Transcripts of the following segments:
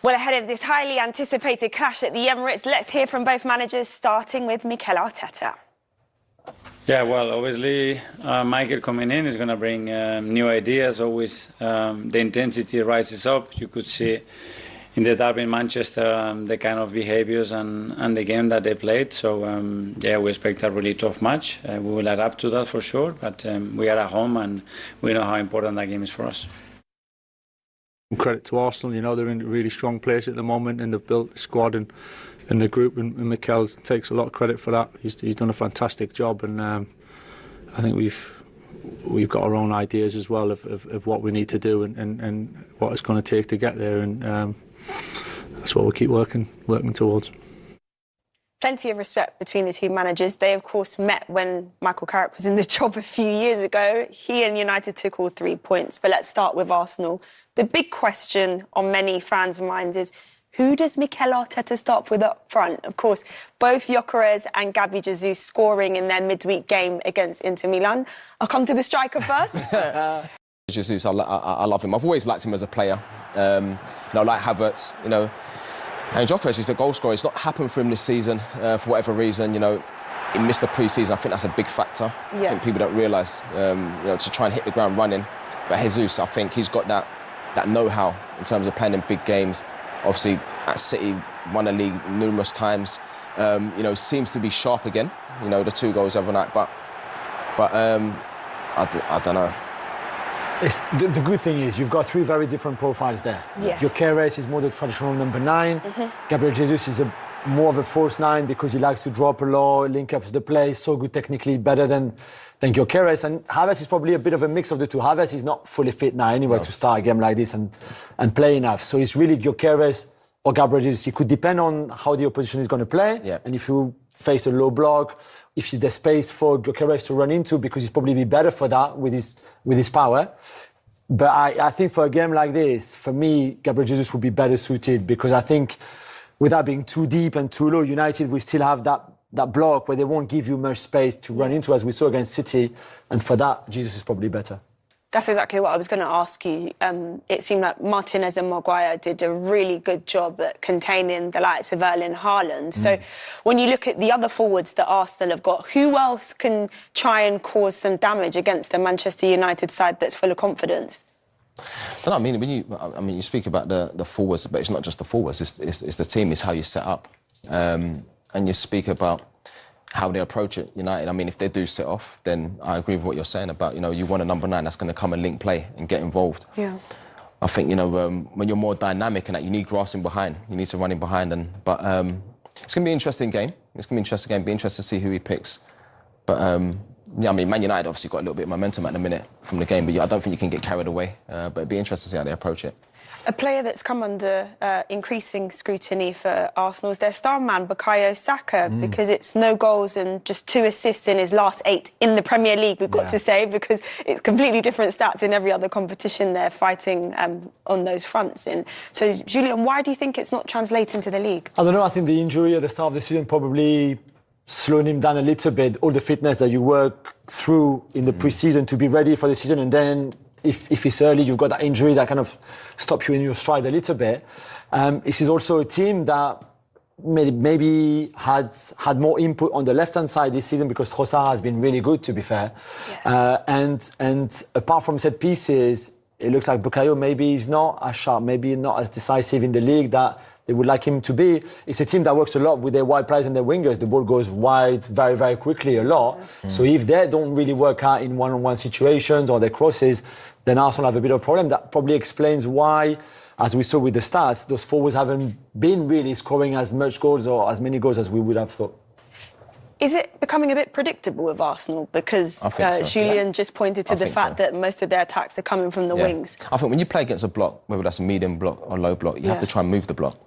Well, ahead of this highly anticipated clash at the Emirates, let's hear from both managers, starting with Mikel Arteta. Yeah, well, obviously, Michael coming in is going to bring new ideas. Always the intensity rises up. You could see in the derby in Manchester the kind of behaviours and the game that they played. So, yeah, we expect a really tough match. We will adapt to that for sure, but we are at home and we know how important that game is for us. Credit to Arsenal, you know, they're in a really strong place at the moment and they've built the squad and the group, and Mikel takes a lot of credit for that. He's done a fantastic job, and I think we've got our own ideas as well of what we need to do and what it's going to take to get there, and that's what we'll keep working towards. Plenty of respect between the two managers. They, of course, met when Michael Carrick was in the job a few years ago. He and United took all 3 points. But let's start with Arsenal. The big question on many fans' minds is, who does Mikel Arteta start with up front? Of course, both Gyökeres and Gabriel Jesus scoring in their midweek game against Inter Milan. I'll come to the striker first. Jesus, I love him. I've always liked him as a player. Like Havertz, And Gyökeres is a goal scorer. It's not happened for him this season for whatever reason. He missed the pre-season. I think that's a big factor. Yeah. I think people don't realise, to try and hit the ground running. But Jesus, I think he's got that know-how in terms of playing in big games. Obviously, at City, won the league numerous times. Seems to be sharp again. The 2 goals overnight. But I don't know. The good thing is you've got 3 very different profiles there. Yes. Gyökeres is more the traditional number 9. Gabriel Jesus is more of a false 9 because he likes to drop a lot, link up to the play, so good technically, better than Gyökeres. And Havertz is probably a bit of a mix of the two. Havertz is not fully fit now anyway to start a game like this and play enough. So it's really Gyökeres or Gabriel Jesus. It could depend on how the opposition is going to play. Yeah. And if you face a low block, if there's space for Gyökeres to run into, because he's probably be better for that with his power. But I think for a game like this, for me, Gabriel Jesus would be better suited, because I think without being too deep and too low, United will still have that block where they won't give you much space to run into, as we saw against City. And for that, Jesus is probably better. That's exactly what I was going to ask you. It seemed like Martinez and Maguire did a really good job at containing the likes of Erling Haaland. So when you look at the other forwards that Arsenal have got, who else can try and cause some damage against the Manchester United side that's full of confidence? I mean, when you speak about the forwards, but it's not just the forwards, it's the team, it's how you set up. And you speak about how they approach it, United. I mean, if they do sit off, then I agree with what you're saying about, you want a number 9 that's going to come and link play and get involved. Yeah. I think, when you're more dynamic and that, you need grass in behind, you need to run in behind. But it's going to be an interesting game. Be interesting to see who he picks. But, Man United obviously got a little bit of momentum at the minute from the game, but I don't think you can get carried away. But it'd be interesting to see how they approach it. A player that's come under increasing scrutiny for Arsenal is their star man, Bukayo Saka, because it's no goals and just 2 assists in his last 8 in the Premier League, we've got to say, because it's completely different stats in every other competition they're fighting on those fronts in. So, Jurrien, why do you think it's not translating to the league? I don't know. I think the injury at the start of the season probably slowed him down a little bit. All the fitness that you work through in the pre-season to be ready for the season, and then if it's early, you've got that injury that kind of stops you in your stride a little bit. This is also a team that maybe had more input on the left-hand side this season, because Trossard has been really good, to be fair. Yeah. And apart from set pieces, it looks like Bukayo maybe is not as sharp, maybe not as decisive in the league that they would like him to be. It's a team that works a lot with their wide players and their wingers. The ball goes wide very, very quickly a lot. So if they don't really work out in one-on-one situations or their crosses, then Arsenal have a bit of a problem. That probably explains why, as we saw with the stats, those forwards haven't been really scoring as much goals or as many goals as we would have thought. Is it becoming a bit predictable with Arsenal? Because Jurrien just pointed to the fact that most of their attacks are coming from the wings. I think when you play against a block, whether that's a medium block or low block, you have to try and move the block.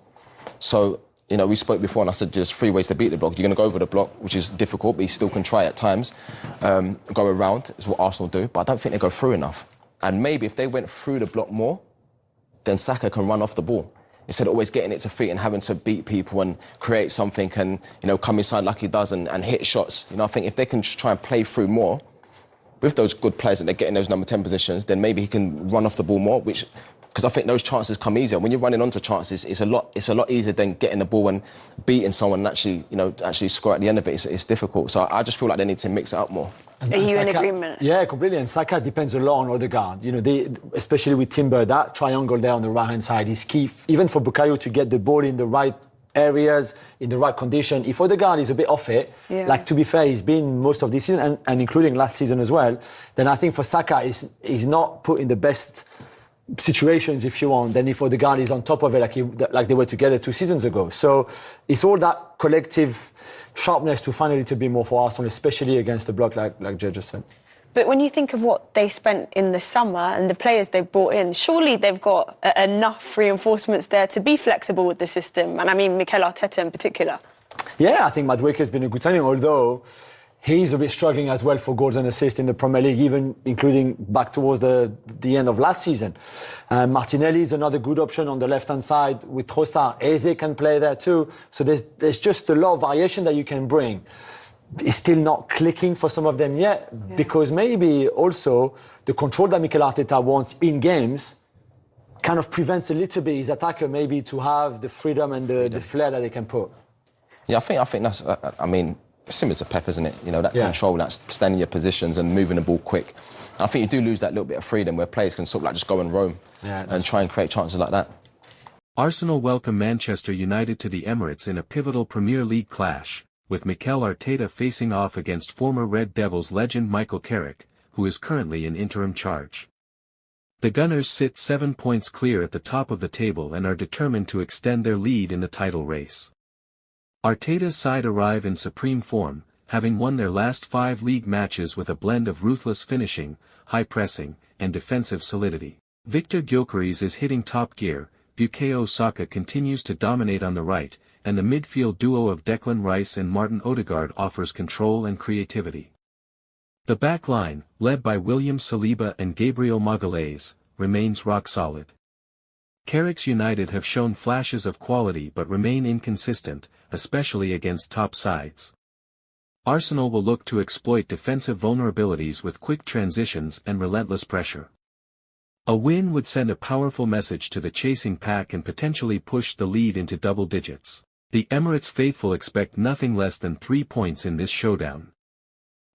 So, we spoke before and I said there's 3 ways to beat the block. You're going to go over the block, which is difficult, but you still can try at times. Go around is what Arsenal do, but I don't think they go through enough. And maybe if they went through the block more, then Saka can run off the ball, instead of always getting it to feet and having to beat people and create something and, come inside like he does and hit shots. I think if they can try and play through more, with those good players that they're getting those number 10 positions, then maybe he can run off the ball more, because I think those chances come easier. When you're running onto chances, it's a lot easier than getting the ball and beating someone and actually score at the end of it. It's difficult. So I just feel like they need to mix it up more. Are you in agreement? Yeah, completely. And Saka depends a lot on Ødegaard. You know, especially with Timber, that triangle there on the right-hand side is key, even for Bukayo to get the ball in the right areas, in the right condition. If Ødegaard is a bit off it, like, to be fair, he's been most of this season and including last season as well, then I think for Saka, he's not put in the best situations, if you want, than if Ødegaard is on top of it like they were together 2 seasons ago. So it's all that collective sharpness to find a little bit more for Arsenal, especially against the block, like Jay just said. But when you think of what they spent in the summer and the players they've brought in, surely they've got enough reinforcements there to be flexible with the system. And I mean Mikel Arteta in particular. Yeah, I think Madueke has been a good signing, although he's a bit struggling as well for goals and assists in the Premier League, even including back towards the end of last season. Martinelli is another good option on the left-hand side with Trossard. Eze can play there too. So there's just a lot of variation that you can bring. It's still not clicking for some of them yet, because maybe also the control that Mikel Arteta wants in games kind of prevents a little bit his attacker maybe to have the freedom and the flair that they can put. Yeah, I think that's, I mean, similar to Pep, isn't it? You know, that control, that staying in your positions and moving the ball quick. I think you do lose that little bit of freedom where players can sort of like just go and roam and try and create chances like that. Arsenal welcome Manchester United to the Emirates in a pivotal Premier League clash, with Mikel Arteta facing off against former Red Devils legend Michael Carrick, who is currently in interim charge. The Gunners sit 7 points clear at the top of the table and are determined to extend their lead in the title race. Arteta's side arrive in supreme form, having won their last 5 league matches with a blend of ruthless finishing, high pressing, and defensive solidity. Viktor Gyökeres is hitting top gear, Bukayo Saka continues to dominate on the right, and the midfield duo of Declan Rice and Martin Ødegaard offers control and creativity. The backline, led by William Saliba and Gabriel Magalhães, remains rock solid. Carrick's United have shown flashes of quality but remain inconsistent, especially against top sides. Arsenal will look to exploit defensive vulnerabilities with quick transitions and relentless pressure. A win would send a powerful message to the chasing pack and potentially push the lead into double digits. The Emirates faithful expect nothing less than 3 points in this showdown.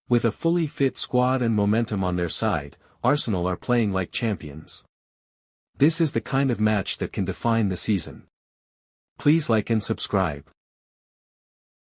With a fully fit squad and momentum on their side, Arsenal are playing like champions. This is the kind of match that can define the season. Please like and subscribe.